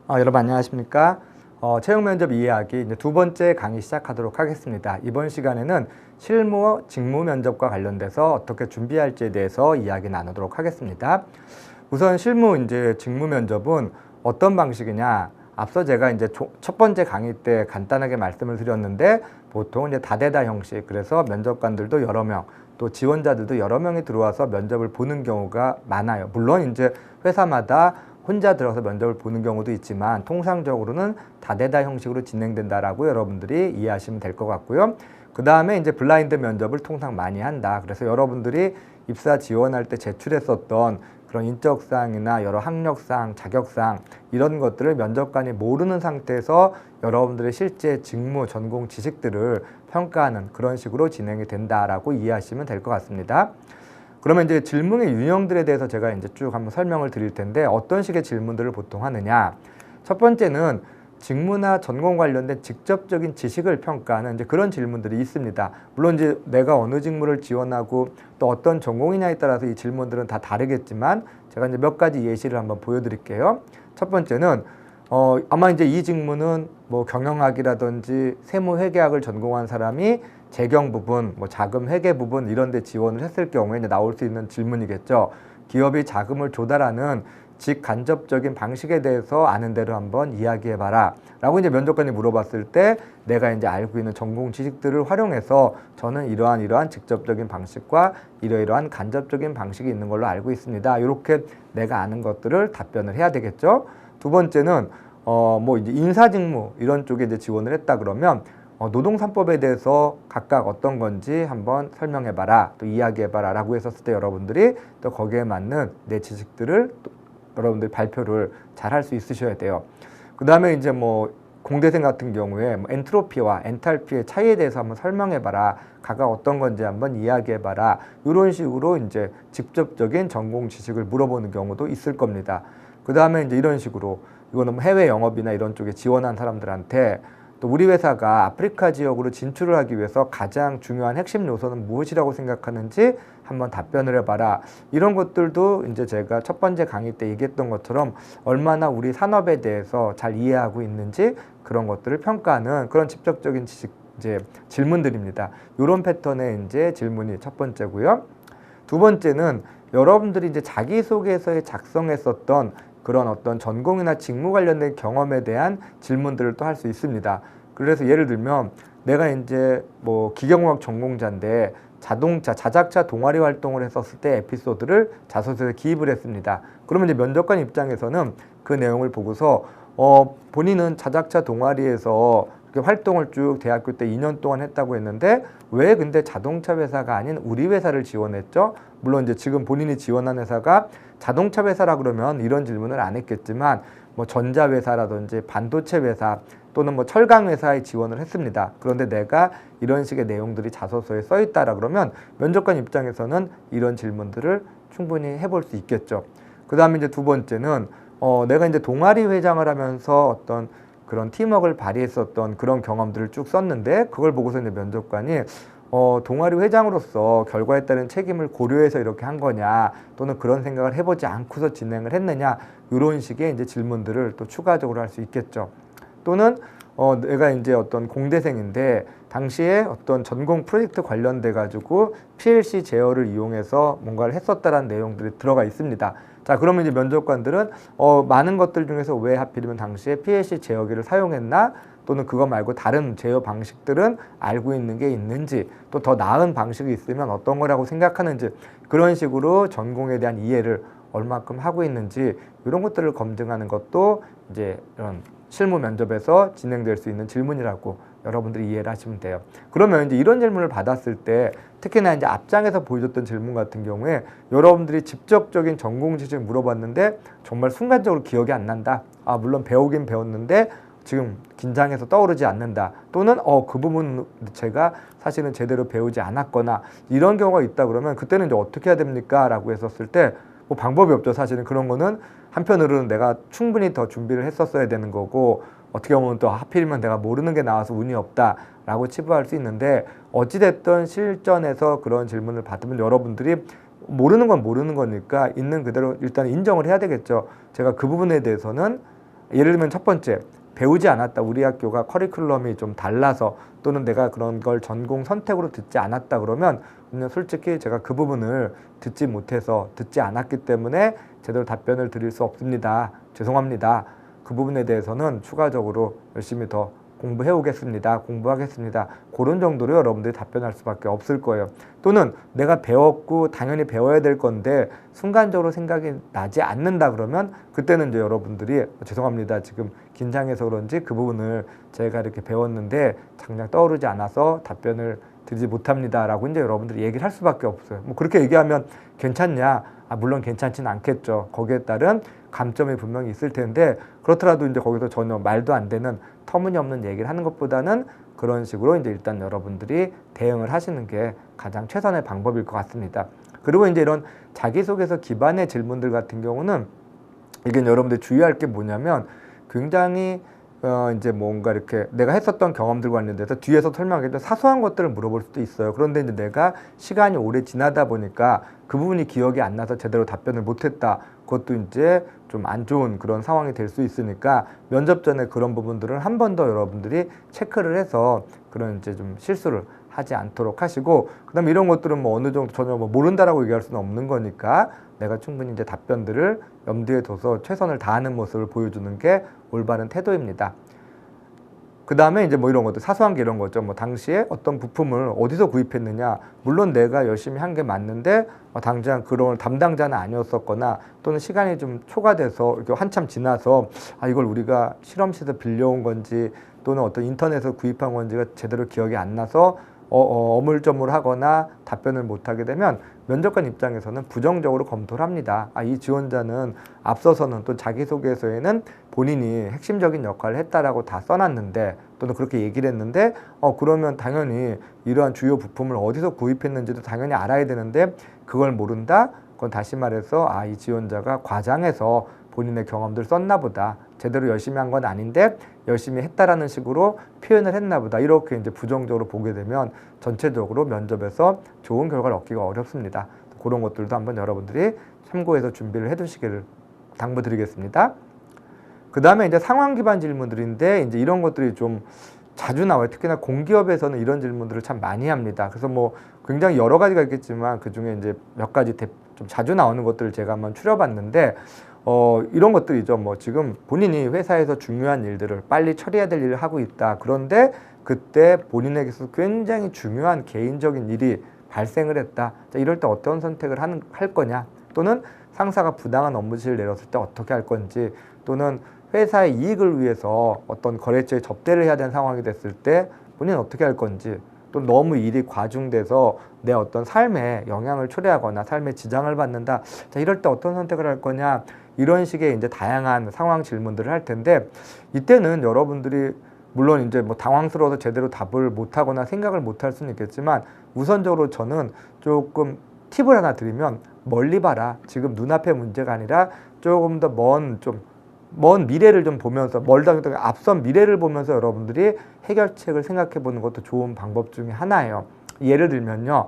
여러분 안녕하십니까? 채용 면접 이해하기 이제 두 번째 강의 시작하도록 하겠습니다. 이번 시간에는 실무 직무 면접과 관련돼서 어떻게 준비할지에 대해서 이야기 나누도록 하겠습니다. 우선 실무 이제 직무 면접은 어떤 방식이냐? 앞서 제가 이제 첫 번째 강의 때 간단하게 말씀을 드렸는데 보통 이제 다대다 형식, 그래서 면접관들도 여러 명, 또 지원자들도 여러 명이 들어와서 면접을 보는 경우가 많아요. 물론 이제 회사마다 혼자 들어서 면접을 보는 경우도 있지만 통상적으로는 다대다 형식으로 진행된다라고 여러분들이 이해하시면 될 것 같고요. 그 다음에 이제 블라인드 면접을 통상 많이 한다. 그래서 여러분들이 입사 지원할 때 제출했었던 그런 인적사항이나 여러 학력사항, 자격사항 이런 것들을 면접관이 모르는 상태에서 여러분들의 실제 직무, 전공 지식들을 평가하는 그런 식으로 진행이 된다라고 이해하시면 될 것 같습니다. 그러면 이제 질문의 유형들에 대해서 제가 이제 쭉 한번 설명을 드릴 텐데 어떤 식의 질문들을 보통 하느냐. 첫 번째는 직무나 전공 관련된 직접적인 지식을 평가하는 이제 그런 질문들이 있습니다. 물론 이제 내가 어느 직무를 지원하고 또 어떤 전공이냐에 따라서 이 질문들은 다 다르겠지만 제가 이제 몇 가지 예시를 한번 보여드릴게요. 첫 번째는 아마 이제 이 직무는 뭐 경영학이라든지 세무회계학을 전공한 사람이 재경 부분, 뭐 자금 회계 부분 이런 데 지원을 했을 경우에 이제 나올 수 있는 질문이겠죠. 기업이 자금을 조달하는 직간접적인 방식에 대해서 아는 대로 한번 이야기해봐라 라고 이제 면접관이 물어봤을 때 내가 이제 알고 있는 전공 지식들을 활용해서 저는 이러한 직접적인 방식과 이러이러한 간접적인 방식이 있는 걸로 알고 있습니다. 이렇게 내가 아는 것들을 답변을 해야 되겠죠. 두 번째는 뭐 이제 인사직무 이런 쪽에 이제 지원을 했다 그러면 노동산법에 대해서 각각 어떤 건지 한번 설명해봐라, 또 이야기해봐라 라고 했었을 때 여러분들이 또 거기에 맞는 내 지식들을 또 여러분들이 발표를 잘 할 수 있으셔야 돼요. 그 다음에 이제 뭐 공대생 같은 경우에 뭐 엔트로피와 엔탈피의 차이에 대해서 한번 설명해봐라, 각각 어떤 건지 한번 이야기해봐라, 이런 식으로 이제 직접적인 전공 지식을 물어보는 경우도 있을 겁니다. 그 다음에 이제 이런 식으로 이거는 해외 영업이나 이런 쪽에 지원한 사람들한테 또 우리 회사가 아프리카 지역으로 진출을 하기 위해서 가장 중요한 핵심 요소는 무엇이라고 생각하는지 한번 답변을 해봐라. 이런 것들도 이제 제가 첫 번째 강의 때 얘기했던 것처럼 얼마나 우리 산업에 대해서 잘 이해하고 있는지 그런 것들을 평가하는 그런 직접적인 지식, 이제 질문들입니다. 이런 패턴의 이제 질문이 첫 번째고요. 두 번째는 여러분들이 이제 자기소개서에 작성했었던 그런 어떤 전공이나 직무 관련된 경험에 대한 질문들을 또 할 수 있습니다. 그래서 예를 들면 내가 이제 뭐 기계공학 전공자인데 자작차 동아리 활동을 했었을 때 에피소드를 자소서에 기입을 했습니다. 그러면 이제 면접관 입장에서는 그 내용을 보고서 본인은 자작차 동아리에서 활동을 쭉 대학교 때 2년 동안 했다고 했는데 왜 근데 자동차 회사가 아닌 우리 회사를 지원했죠? 물론 이제 지금 본인이 지원한 회사가 자동차 회사라 그러면 이런 질문을 안 했겠지만 뭐 전자회사라든지 반도체 회사 또는 뭐 철강 회사에 지원을 했습니다. 그런데 내가 이런 식의 내용들이 자소서에 써 있다라 그러면 면접관 입장에서는 이런 질문들을 충분히 해볼 수 있겠죠. 그 다음에 이제 두 번째는 내가 이제 동아리 회장을 하면서 어떤 그런 팀워크를 발휘했었던 그런 경험들을 쭉 썼는데 그걸 보고서 이제 면접관이 동아리 회장으로서 결과에 따른 책임을 고려해서 이렇게 한 거냐 또는 그런 생각을 해보지 않고서 진행을 했느냐 이런 식의 이제 질문들을 또 추가적으로 할 수 있겠죠. 또는 내가 이제 어떤 공대생인데 당시에 어떤 전공 프로젝트 관련돼 가지고 PLC 제어를 이용해서 뭔가를 했었다라는 내용들이 들어가 있습니다. 자, 그러면 이제 면접관들은 많은 것들 중에서 왜 하필이면 당시에 PLC 제어기를 사용했나? 또는 그거 말고 다른 제어 방식들은 알고 있는 게 있는지, 또 더 나은 방식이 있으면 어떤 거라고 생각하는지, 그런 식으로 전공에 대한 이해를 얼마큼 하고 있는지 이런 것들을 검증하는 것도 이제 이런 실무 면접에서 진행될 수 있는 질문이라고 여러분들이 이해를 하시면 돼요. 그러면 이제 이런 질문을 받았을 때 특히나 이제 앞장에서 보여줬던 질문 같은 경우에 여러분들이 직접적인 전공 지식 물어봤는데 정말 순간적으로 기억이 안 난다. 물론 배우긴 배웠는데 지금 긴장해서 떠오르지 않는다. 또는 그 부분 제가 사실은 제대로 배우지 않았거나 이런 경우가 있다 그러면 그때는 이제 어떻게 해야 됩니까? 라고 했었을 때 뭐 방법이 없죠. 사실은 그런 거는 한편으로는 내가 충분히 더 준비를 했었어야 되는 거고 어떻게 보면 또 하필이면 내가 모르는 게 나와서 운이 없다라고 치부할 수 있는데 어찌됐든 실전에서 그런 질문을 받으면 여러분들이 모르는 건 모르는 거니까 있는 그대로 일단 인정을 해야 되겠죠. 제가 그 부분에 대해서는 예를 들면 첫 번째, 배우지 않았다. 우리 학교가 커리큘럼이 좀 달라서 또는 내가 그런 걸 전공 선택으로 듣지 않았다 그러면 그냥 솔직히 제가 그 부분을 듣지 못해서 듣지 않았기 때문에 제대로 답변을 드릴 수 없습니다. 죄송합니다. 그 부분에 대해서는 추가적으로 열심히 더 공부해 오겠습니다. 공부하겠습니다. 그런 정도로 여러분들이 답변할 수밖에 없을 거예요. 또는 내가 배웠고 당연히 배워야 될 건데 순간적으로 생각이 나지 않는다 그러면 그때는 이제 여러분들이 죄송합니다. 지금 긴장해서 그런지 그 부분을 제가 이렇게 배웠는데 당장 떠오르지 않아서 답변을 드리지 못합니다. 라고 이제 여러분들이 얘기를 할 수밖에 없어요. 뭐 그렇게 얘기하면 괜찮냐? 물론 괜찮지는 않겠죠. 거기에 따른 감점이 분명히 있을 텐데 그렇더라도 이제 거기서 전혀 말도 안 되는 터무니없는 얘기를 하는 것보다는 그런 식으로 이제 일단 여러분들이 대응을 하시는 게 가장 최선의 방법일 것 같습니다. 그리고 이제 이런 자기소개서 기반의 질문들 같은 경우는 이게 여러분들이 주의할 게 뭐냐면 굉장히 이제 뭔가 이렇게 내가 했었던 경험들 관련돼서 뒤에서 설명하겠죠. 사소한 것들을 물어볼 수도 있어요. 그런데 이제 내가 시간이 오래 지나다 보니까 그 부분이 기억이 안 나서 제대로 답변을 못했다. 그것도 이제 좀 안 좋은 그런 상황이 될 수 있으니까 면접 전에 그런 부분들은 한 번 더 여러분들이 체크를 해서 그런 이제 좀 실수를 하지 않도록 하시고, 그다음에 이런 것들은 뭐 어느 정도 전혀 뭐 모른다라고 얘기할 수는 없는 거니까 내가 충분히 이제 답변들을 염두에 둬서 최선을 다하는 모습을 보여주는 게 올바른 태도입니다. 그 다음에 이제 뭐 이런 것들, 사소한 게 이런 거죠. 뭐 당시에 어떤 부품을 어디서 구입했느냐. 물론 내가 열심히 한 게 맞는데 당장 그런 담당자는 아니었었거나 또는 시간이 좀 초과돼서 이렇게 한참 지나서 이걸 우리가 실험실에서 빌려온 건지 또는 어떤 인터넷에서 구입한 건지가 제대로 기억이 안 나서 어물쩡물하거나 답변을 못하게 되면 면접관 입장에서는 부정적으로 검토를 합니다. 이 지원자는 앞서서는 또 자기소개서에는 본인이 핵심적인 역할을 했다라고 다 써놨는데 또는 그렇게 얘기를 했는데 그러면 당연히 이러한 주요 부품을 어디서 구입했는지도 당연히 알아야 되는데 그걸 모른다? 그건 다시 말해서 이 지원자가 과장해서 본인의 경험들 썼나 보다. 제대로 열심히 한 건 아닌데 열심히 했다라는 식으로 표현을 했나 보다. 이렇게 이제 부정적으로 보게 되면 전체적으로 면접에서 좋은 결과를 얻기가 어렵습니다. 그런 것들도 한번 여러분들이 참고해서 준비를 해 두시기를 당부드리겠습니다. 그 다음에 이제 상황 기반 질문들인데 이제 이런 것들이 좀 자주 나와요. 특히나 공기업에서는 이런 질문들을 참 많이 합니다. 그래서 뭐 굉장히 여러 가지가 있겠지만 그 중에 이제 몇 가지 좀 자주 나오는 것들을 제가 한번 추려봤는데 이런 것들이죠. 뭐 지금 본인이 회사에서 중요한 일들을 빨리 처리해야 될 일을 하고 있다. 그런데 그때 본인에게서 굉장히 중요한 개인적인 일이 발생을 했다. 자, 이럴 때 어떤 선택을 할 거냐? 또는 상사가 부당한 업무 지시를 내렸을 때 어떻게 할 건지, 또는 회사의 이익을 위해서 어떤 거래처에 접대를 해야 되는 상황이 됐을 때 본인은 어떻게 할 건지, 또 너무 일이 과중돼서 내 어떤 삶에 영향을 초래하거나 삶에 지장을 받는다. 자, 이럴 때 어떤 선택을 할 거냐? 이런 식의 이제 다양한 상황 질문들을 할 텐데 이때는 여러분들이 물론 이제 뭐 당황스러워서 제대로 답을 못하거나 생각을 못할 수는 있겠지만 우선적으로 저는 조금 팁을 하나 드리면 멀리 봐라. 지금 눈앞의 문제가 아니라 조금 더 먼 미래를 좀 보면서 앞선 미래를 보면서 여러분들이 해결책을 생각해 보는 것도 좋은 방법 중에 하나예요. 예를 들면요.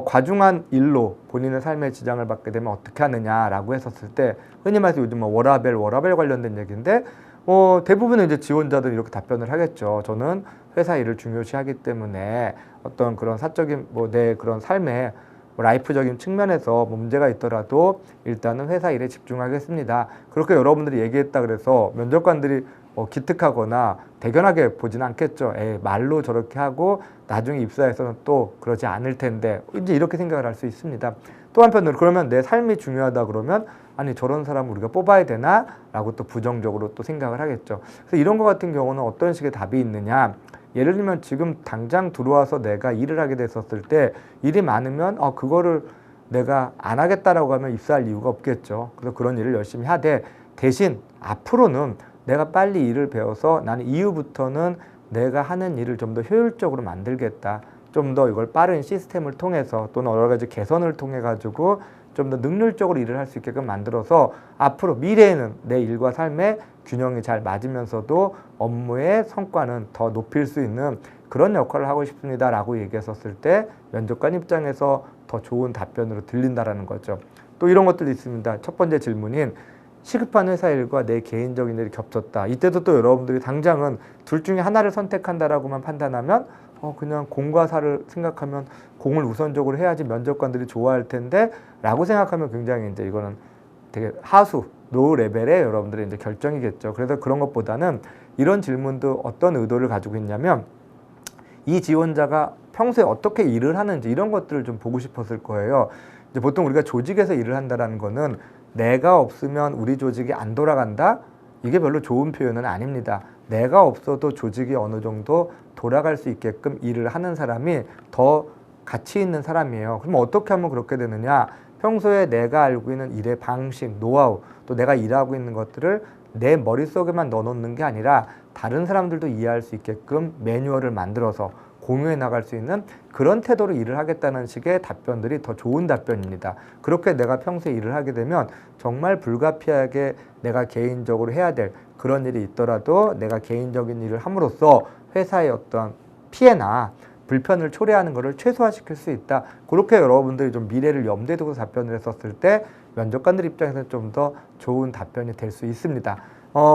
과중한 일로 본인의 삶에 지장을 받게 되면 어떻게 하느냐라고 했었을 때 흔히 말해서 요즘 뭐 워라밸 관련된 얘기인데 대부분의 이제 지원자들이 이렇게 답변을 하겠죠. 저는 회사 일을 중요시하기 때문에 어떤 그런 사적인 내 그런 삶에 라이프적인 측면에서 문제가 있더라도 일단은 회사 일에 집중하겠습니다. 그렇게 여러분들이 얘기했다 그래서 면접관들이 기특하거나 대견하게 보지는 않겠죠. 말로 저렇게 하고 나중에 입사해서는 또 그러지 않을 텐데 이제 이렇게 생각을 할 수 있습니다. 또 한편으로 그러면 내 삶이 중요하다 그러면 아니 저런 사람을 우리가 뽑아야 되나? 라고 또 부정적으로 또 생각을 하겠죠. 그래서 이런 것 같은 경우는 어떤 식의 답이 있느냐? 예를 들면 지금 당장 들어와서 내가 일을 하게 됐었을 때 일이 많으면 그거를 내가 안 하겠다라고 하면 입사할 이유가 없겠죠. 그래서 그런 일을 열심히 하되 대신 앞으로는 내가 빨리 일을 배워서 나는 이후부터는 내가 하는 일을 좀 더 효율적으로 만들겠다. 좀 더 이걸 빠른 시스템을 통해서 또는 여러 가지 개선을 통해 가지고 좀 더 능률적으로 일을 할 수 있게끔 만들어서 앞으로 미래에는 내 일과 삶의 균형이 잘 맞으면서도 업무의 성과는 더 높일 수 있는 그런 역할을 하고 싶습니다 라고 얘기했었을 때 면접관 입장에서 더 좋은 답변으로 들린다라는 거죠. 또 이런 것들도 있습니다. 첫 번째 질문인 시급한 회사 일과 내 개인적인 일이 겹쳤다. 이때도 또 여러분들이 당장은 둘 중에 하나를 선택한다라고만 판단하면 그냥 공과 사를 생각하면 공을 우선적으로 해야지 면접관들이 좋아할 텐데 라고 생각하면 굉장히 이제 이거는 되게 하수, 로우 레벨의 여러분들의 이제 결정이겠죠. 그래서 그런 것보다는 이런 질문도 어떤 의도를 가지고 있냐면 이 지원자가 평소에 어떻게 일을 하는지 이런 것들을 좀 보고 싶었을 거예요. 이제 보통 우리가 조직에서 일을 한다라는 거는 내가 없으면 우리 조직이 안 돌아간다? 이게 별로 좋은 표현은 아닙니다. 내가 없어도 조직이 어느 정도 돌아갈 수 있게끔 일을 하는 사람이 더 가치 있는 사람이에요. 그럼 어떻게 하면 그렇게 되느냐? 평소에 내가 알고 있는 일의 방식, 노하우, 또 내가 일하고 있는 것들을 내 머릿속에만 넣어놓는 게 아니라 다른 사람들도 이해할 수 있게끔 매뉴얼을 만들어서 공유해 나갈 수 있는 그런 태도로 일을 하겠다는 식의 답변들이 더 좋은 답변입니다. 그렇게 내가 평소에 일을 하게 되면 정말 불가피하게 내가 개인적으로 해야 될 그런 일이 있더라도 내가 개인적인 일을 함으로써 회사의 어떤 피해나 불편을 초래하는 것을 최소화시킬 수 있다. 그렇게 여러분들이 좀 미래를 염두에 두고 답변을 했었을 때 면접관들 입장에서는 좀 더 좋은 답변이 될 수 있습니다.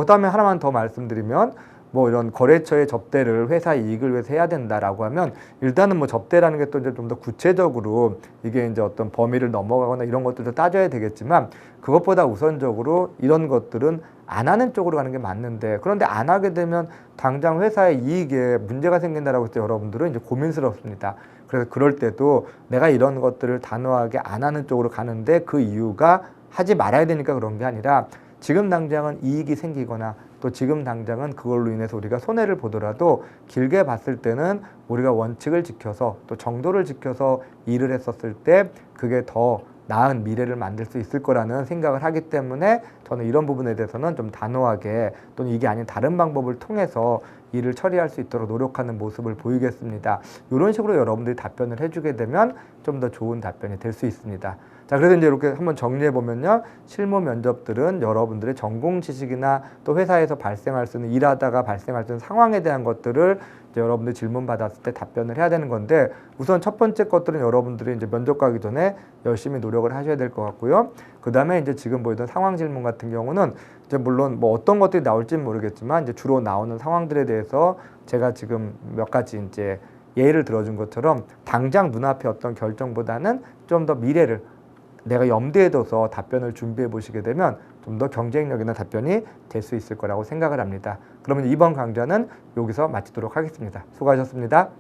그다음에 하나만 더 말씀드리면 뭐 이런 거래처의 접대를 회사 이익을 위해서 해야 된다라고 하면 일단은 뭐 접대라는 게 또 이제 좀 더 구체적으로 이게 이제 어떤 범위를 넘어가거나 이런 것들도 따져야 되겠지만 그것보다 우선적으로 이런 것들은 안 하는 쪽으로 가는 게 맞는데 그런데 안 하게 되면 당장 회사의 이익에 문제가 생긴다라고 했을 때 여러분들은 이제 고민스럽습니다. 그래서 그럴 때도 내가 이런 것들을 단호하게 안 하는 쪽으로 가는데 그 이유가 하지 말아야 되니까 그런 게 아니라 지금 당장은 이익이 생기거나 또 지금 당장은 그걸로 인해서 우리가 손해를 보더라도 길게 봤을 때는 우리가 원칙을 지켜서 또 정도를 지켜서 일을 했었을 때 그게 더 나은 미래를 만들 수 있을 거라는 생각을 하기 때문에 저는 이런 부분에 대해서는 좀 단호하게 또는 이게 아닌 다른 방법을 통해서 일을 처리할 수 있도록 노력하는 모습을 보이겠습니다. 이런 식으로 여러분들이 답변을 해주게 되면 좀 더 좋은 답변이 될 수 있습니다. 자, 그래서 이제 이렇게 한번 정리해 보면요. 실무 면접들은 여러분들의 전공 지식이나 또 회사에서 발생할 수 있는 일하다가 발생할 수 있는 상황에 대한 것들을 이제 여러분들이 질문 받았을 때 답변을 해야 되는 건데 우선 첫 번째 것들은 여러분들이 이제 면접 가기 전에 열심히 노력을 하셔야 될 것 같고요. 그 다음에 이제 지금 보이던 상황 질문 같은 경우는 이제 물론 뭐 어떤 것들이 나올지는 모르겠지만 이제 주로 나오는 상황들에 대해서 제가 지금 몇 가지 이제 예를 들어준 것처럼 당장 눈앞의 어떤 결정보다는 좀 더 미래를 내가 염두에 둬서 답변을 준비해 보시게 되면 좀 더 경쟁력 있는 답변이 될 수 있을 거라고 생각을 합니다. 그러면 이번 강좌는 여기서 마치도록 하겠습니다. 수고하셨습니다.